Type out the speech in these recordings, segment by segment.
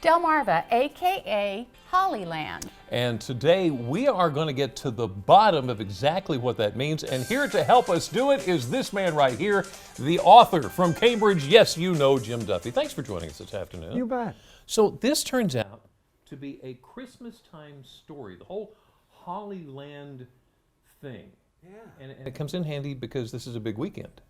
Delmarva, aka Hollyland. And today we are going to get to the bottom of exactly what that means. And here to help us do it is this man right here, the author from Cambridge. Yes, you know Jim Duffy. Thanks for joining us this afternoon. You bet. So this turns out to be a Christmas time story, the whole Hollyland thing. Yeah. And it comes in handy because this is a big weekend.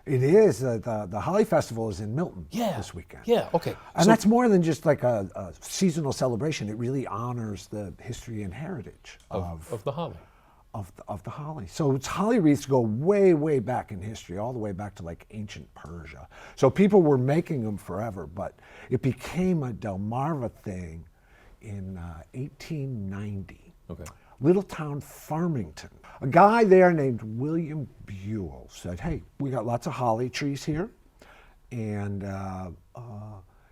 It is. The Holly Festival is in Milton this weekend. Yeah, okay. And that's more than just like a seasonal celebration. It really honors the history and heritage of the holly. Of the holly. So its holly wreaths go way, way back in history, all the way back to like ancient Persia. So people were making them forever, but it became a Delmarva thing in 1890. Okay. Little town Farmington. A guy there named William Buell said, hey, we got lots of holly trees here, and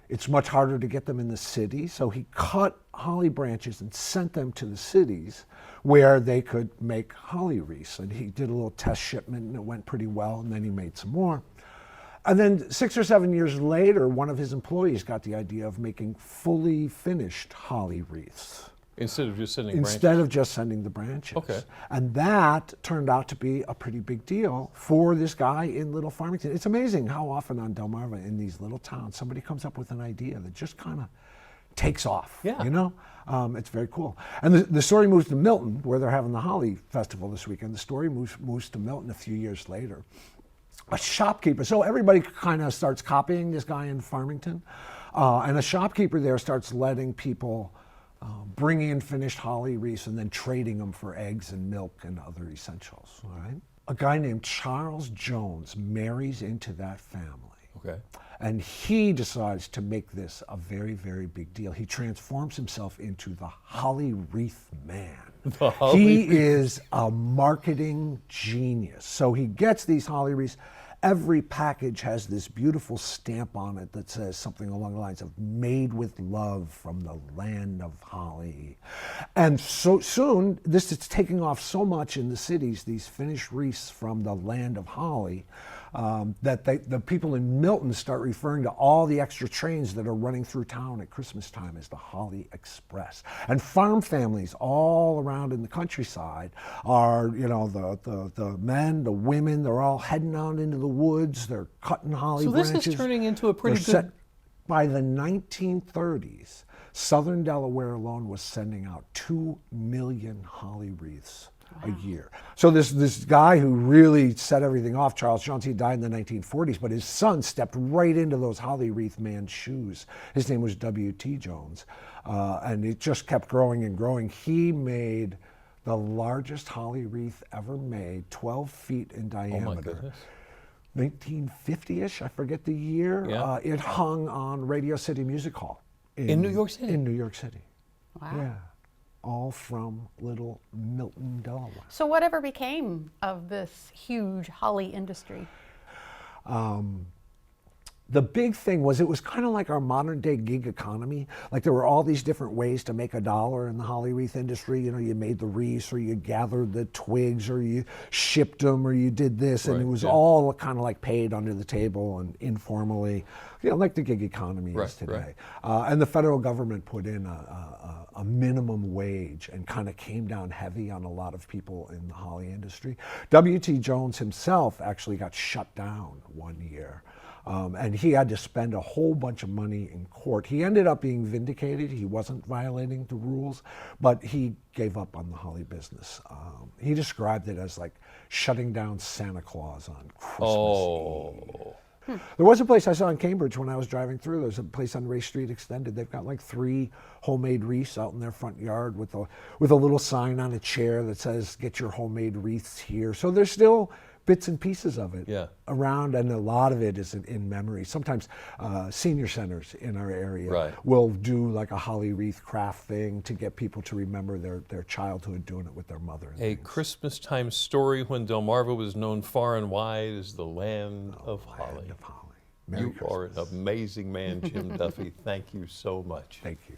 it's much harder to get them in the city. So he cut holly branches and sent them to the cities where they could make holly wreaths. And he did a little test shipment, and it went pretty well, and then he made some more. And then 6 or 7 years later, one of his employees got the idea of making fully finished holly wreaths. Instead of just sending branches? Instead of just sending the branches. Okay. And that turned out to be a pretty big deal for this guy in Little Farmington. It's amazing how often on Delmarva in these little towns, somebody comes up with an idea that just kind of takes off. Yeah. You know? It's very cool. And the story moves to Milton, where they're having the Holly Festival this weekend. The story moves to Milton a few years later. A shopkeeper, so everybody kind of starts copying this guy in Farmington. And a shopkeeper there starts letting people bring in finished holly wreaths and then trading them for eggs and milk and other essentials. All right? A guy named Charles Jones marries into that family. Okay. And he decides to make this a very, very big deal. He transforms himself into the Holly Wreath Man. He is a marketing genius. So he gets these holly wreaths. Every package has this beautiful stamp on it that says something along the lines of "made with love from the land of holly." And so soon, this is taking off so much in the cities, these finished wreaths from the land of holly, that the people in Milton start referring to all the extra trains that are running through town at Christmas time as the Holly Express. And farm families all around in the countryside are, you know, the men, the women, they're all heading out into the woods, they're cutting holly branches. So this is turning into a pretty good... By the 1930s, southern Delaware alone was sending out 2 million holly wreaths a year. So this guy who really set everything off, Charles Jones, he died in the 1940s, but his son stepped right into those holly wreath man's shoes. His name was W.T. Jones, and it just kept growing and growing. He made the largest holly wreath ever made, 12 feet in diameter. Oh my goodness. 1950-ish, I forget the year. Yeah. It hung on Radio City Music Hall. In New York City? In New York City. Wow. Yeah. All from little Milton, Delaware. So whatever became of this huge holly industry? The big thing was it was kind of like our modern day gig economy. Like there were all these different ways to make a dollar in the holly wreath industry. You know, you made the wreaths, or you gathered the twigs, or you shipped them, or you did this, and it was all kind of like paid under the table and informally, you know, like the gig economy is today. And the federal government put in a minimum wage and kind of came down heavy on a lot of people in the holly industry. W.T. Jones himself actually got shut down one year. And he had to spend a whole bunch of money in court. He ended up being vindicated. He wasn't violating the rules, but he gave up on the holly business. He described it as like shutting down Santa Claus on Christmas Eve. There was a place I saw in Cambridge when I was driving through. There's a place on Ray Street Extended. They've got like 3 homemade wreaths out in their front yard with a little sign on a chair that says, "Get your homemade wreaths here." So there's still bits and pieces of it around, and a lot of it is in memory. Sometimes senior centers in our area will do like a holly wreath craft thing to get people to remember their childhood doing it with their mother. A Christmas time story when Delmarva was known far and wide as the land of holly. Merry You are an amazing man, Jim Duffy. Thank you so much. Thank you.